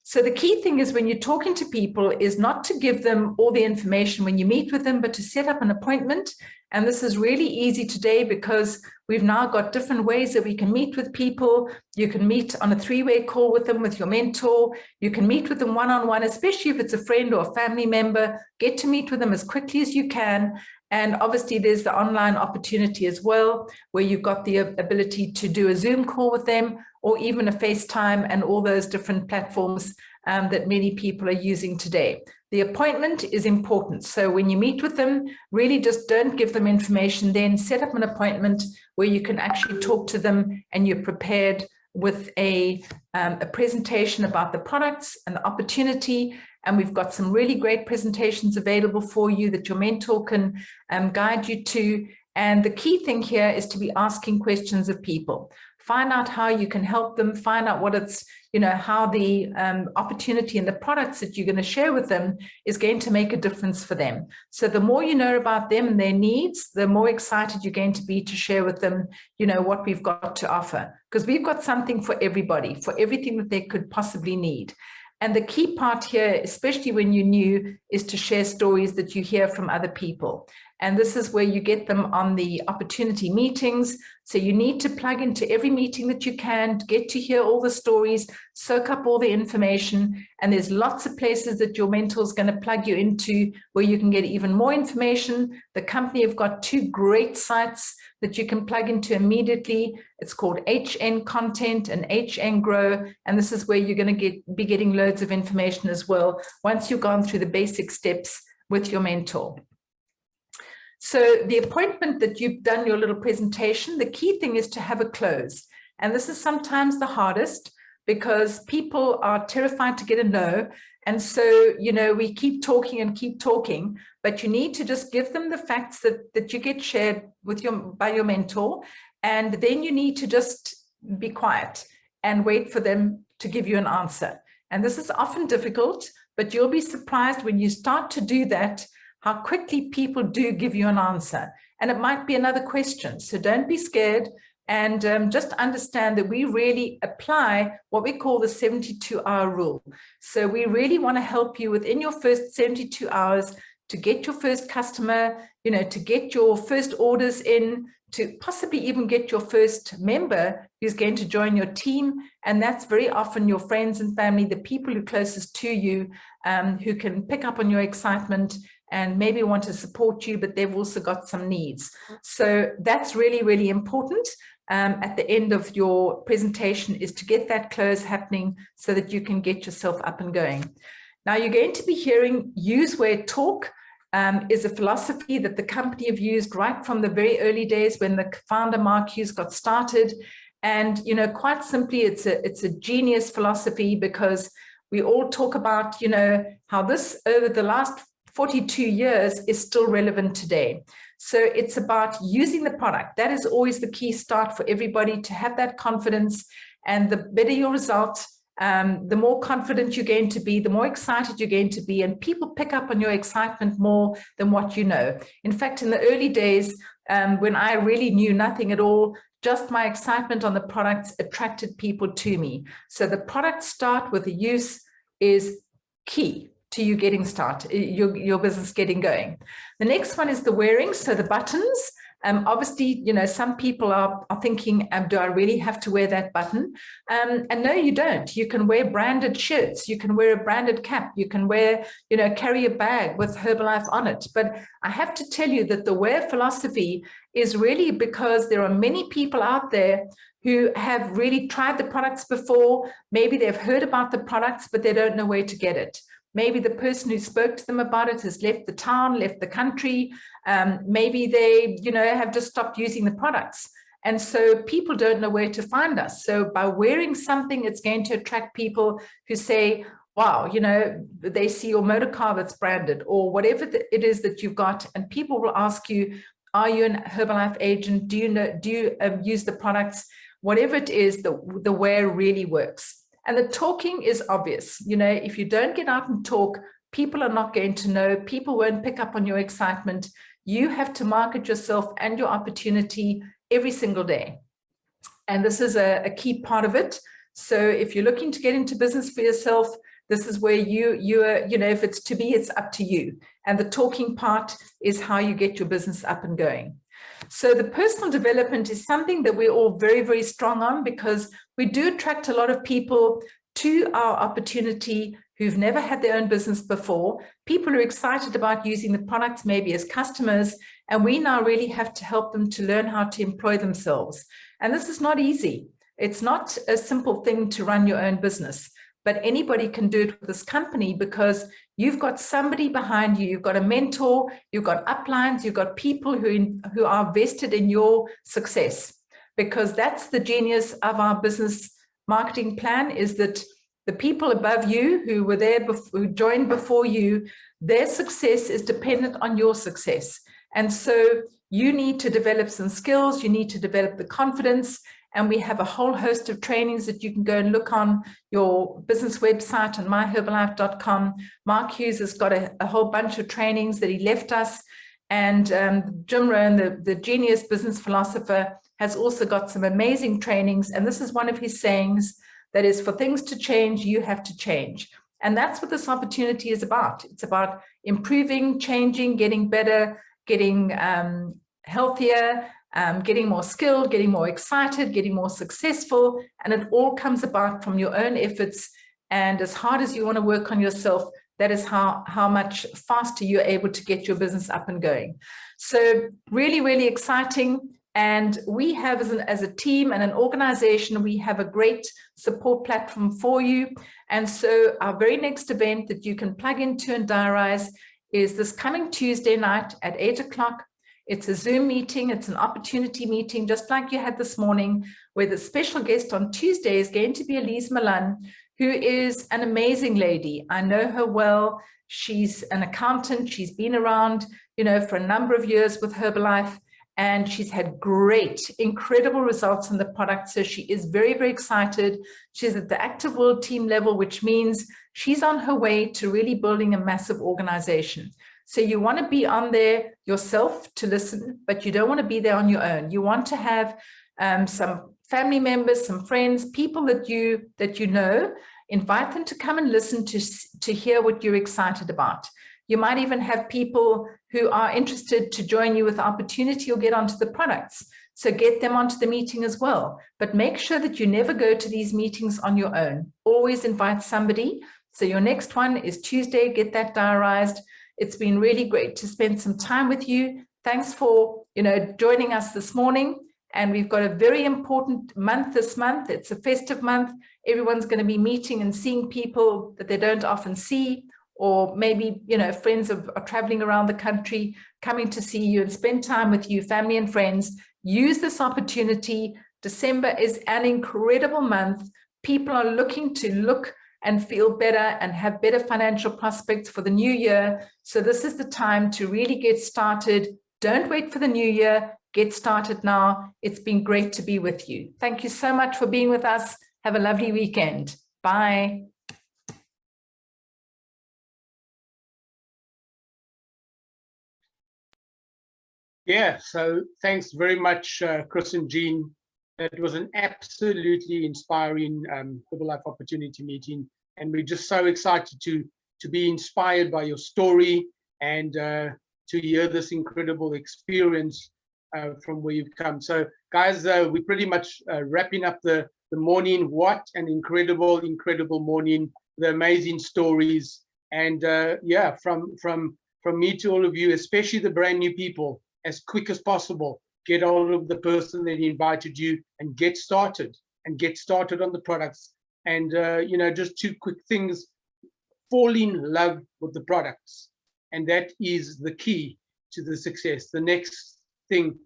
So the key thing is when you're talking to people is not to give them all the information when you meet with them, but to set up an appointment. And this is really easy today because we've now got different ways that we can meet with people. You can meet on a 3-way call with them, with your mentor. You can meet with them one-on-one, especially if it's a friend or a family member. Get to meet with them as quickly as you can. And obviously there's the online opportunity as well, where you've got the ability to do a Zoom call with them or even a FaceTime and all those different platforms that many people are using today. The appointment is important. So when you meet with them, really just don't give them information, then set up an appointment where you can actually talk to them and you're prepared with a presentation about the products and the opportunity. And we've got some really great presentations available for you that your mentor can guide you to. And the key thing here is to be asking questions of people. Find out how you can help them, find out what it's, you know, how the opportunity and the products that you're going to share with them is going to make a difference for them. So the more you know about them and their needs, the more excited you're going to be to share with them, you know, what we've got to offer. Because we've got something for everybody, for everything that they could possibly need. And the key part here, especially when you're new, is to share stories that you hear from other people. And this is where you get them on the opportunity meetings. So you need to plug into every meeting that you can, get to hear all the stories, soak up all the information. And there's lots of places that your mentor is going to plug you into where you can get even more information. The company have got 2 great sites that you can plug into immediately. It's called HN Content and HN Grow. And this is where you're going to be getting loads of information as well once you've gone through the basic steps with your mentor. So the appointment that you've done your little presentation, the key thing is to have a close. And this is sometimes the hardest because people are terrified to get a no. And so, you know, we keep talking and keep talking, but you need to just give them the facts that you get shared with by your mentor. And then you need to just be quiet and wait for them to give you an answer. And this is often difficult, but you'll be surprised when you start to do that, how quickly people do give you an answer. And it might be another question. So don't be scared and just understand that we really apply what we call the 72-hour rule. So we really want to help you within your first 72 hours to get your first customer, you know, to get your first orders in, to possibly even get your first member who's going to join your team. And that's very often your friends and family, the people who are closest to you, who can pick up on your excitement and maybe want to support you, but they've also got some needs. So that's really, really important. At the end of your presentation is to get that close happening so that you can get yourself up and going. Now you're going to be hearing use where talk is a philosophy that the company have used right from the very early days when the founder Mark Hughes got started. And, you know, quite simply, it's a genius philosophy because we all talk about, you know, how this over the last 42 years is still relevant today. So it's about using the product. That is always the key start for everybody to have that confidence. And the better your result, the more confident you're going to be, the more excited you're going to be. And people pick up on your excitement more than what you know. In fact, in the early days, when I really knew nothing at all, just my excitement on the products attracted people to me. So the product start with the use is key to you getting started, your business getting going. The next one is the wearing, so the buttons. Obviously, you know, some people are thinking, do I really have to wear that button? And no, you don't. You can wear branded shirts. You can wear a branded cap. You can wear, you know, carry a bag with Herbalife on it. But I have to tell you that the wear philosophy is really because there are many people out there who have really tried the products before. Maybe they've heard about the products, but they don't know where to get it. Maybe the person who spoke to them about it has left the town, left the country. Maybe they, you know, have just stopped using the products. And so people don't know where to find us. So by wearing something, it's going to attract people who say, wow, you know, they see your motor car that's branded or whatever it is that you've got. And people will ask you, are you an Herbalife agent? Do you use the products? Whatever it is, the wear really works. And the talking is obvious. You know, if you don't get out and talk, people are not going to know. People won't pick up on your excitement. You have to market yourself and your opportunity every single day. And this is a key part of it. So if you're looking to get into business for yourself, this is where you know, if it's to be, it's up to you. And the talking part is how you get your business up and going. So the personal development is something that we're all very, very strong on, because we do attract a lot of people to our opportunity who've never had their own business before, people who are excited about using the products maybe as customers, and we now really have to help them to learn how to employ themselves. And this is not easy. It's not a simple thing to run your own business, but anybody can do it with this company, because you've got somebody behind you, you've got a mentor, you've got uplines, you've got people who are vested in your success, because that's the genius of our business marketing plan, is that the people above you who were there, who joined before you, their success is dependent on your success. And so you need to develop some skills, you need to develop the confidence, and we have a whole host of trainings that you can go and look on your business website on myherbalife.com. Mark Hughes has got a whole bunch of trainings that he left us. And Jim Rohn, the genius business philosopher, has also got some amazing trainings. And this is one of his sayings, that is, for things to change, you have to change. And that's what this opportunity is about. It's about improving, changing, getting better, getting healthier, getting more skilled, getting more excited, getting more successful. And it all comes about from your own efforts. And as hard as you want to work on yourself, that is how much faster you're able to get your business up and going. So really, really exciting. And we have, as a team and an organization, we have a great support platform for you. And so our very next event that you can plug into and diarize is this coming Tuesday night at 8 o'clock. It's a Zoom meeting. It's an opportunity meeting, just like you had this morning, where the special guest on Tuesday is going to be Elise Milan, who is an amazing lady. I know her well. She's an accountant. She's been around, you know, for a number of years with Herbalife, and she's had great, incredible results in the product. So she is very, very excited. She's at the Active World team level, which means she's on her way to really building a massive organization. So you want to be on there yourself to listen, but you don't want to be there on your own. You want to have some family members, some friends, people that you know, invite them to come and listen to hear what you're excited about. You might even have people who are interested to join you with opportunity or get onto the products. So get them onto the meeting as well. But make sure that you never go to these meetings on your own. Always invite somebody. So your next one is Tuesday. Get that diarized. It's been really great to spend some time with you. Thanks for, you know, joining us this morning. And we've got a very important month this month. It's a festive month. Everyone's going to be meeting and seeing people that they don't often see, or maybe, you know, friends are traveling around the country, coming to see you and spend time with you, family and friends. Use this opportunity. December is an incredible month. People are looking to look and feel better and have better financial prospects for the new year. So this is the time to really get started. Don't wait for the new year. Get started now. It's been great to be with you. Thank you so much for being with us. Have a lovely weekend. Bye. Yeah, so thanks very much, Chris and Jean. It was an absolutely inspiring Herbalife opportunity meeting, and we're just so excited to be inspired by your story and to hear this incredible experience from where you've come. So, guys, we're pretty much wrapping up the morning. What an incredible morning! The amazing stories, and yeah, from me to all of you, especially the brand new people, as quick as possible, get hold of the person that invited you and get started on the products. And you know, just two quick things: fall in love with the products, and that is the key to the success. The next thing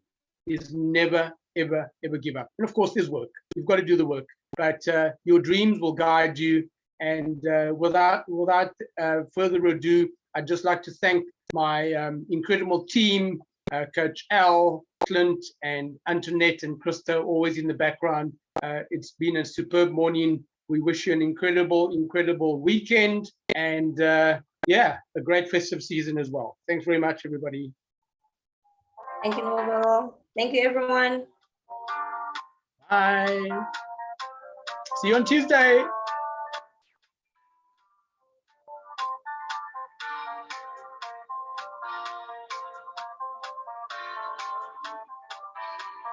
is never ever give up. And of course, there's work. You've got to do the work, but your dreams will guide you. And without further ado, I'd just like to thank my incredible team, Coach Al, Clint, and Antoinette and Krista, always in the background. It's been a superb morning. We wish you an incredible weekend, and yeah, a great festive season as well. Thanks very much, everybody. Thank you, Noble. Thank you, everyone. Bye. See you on Tuesday.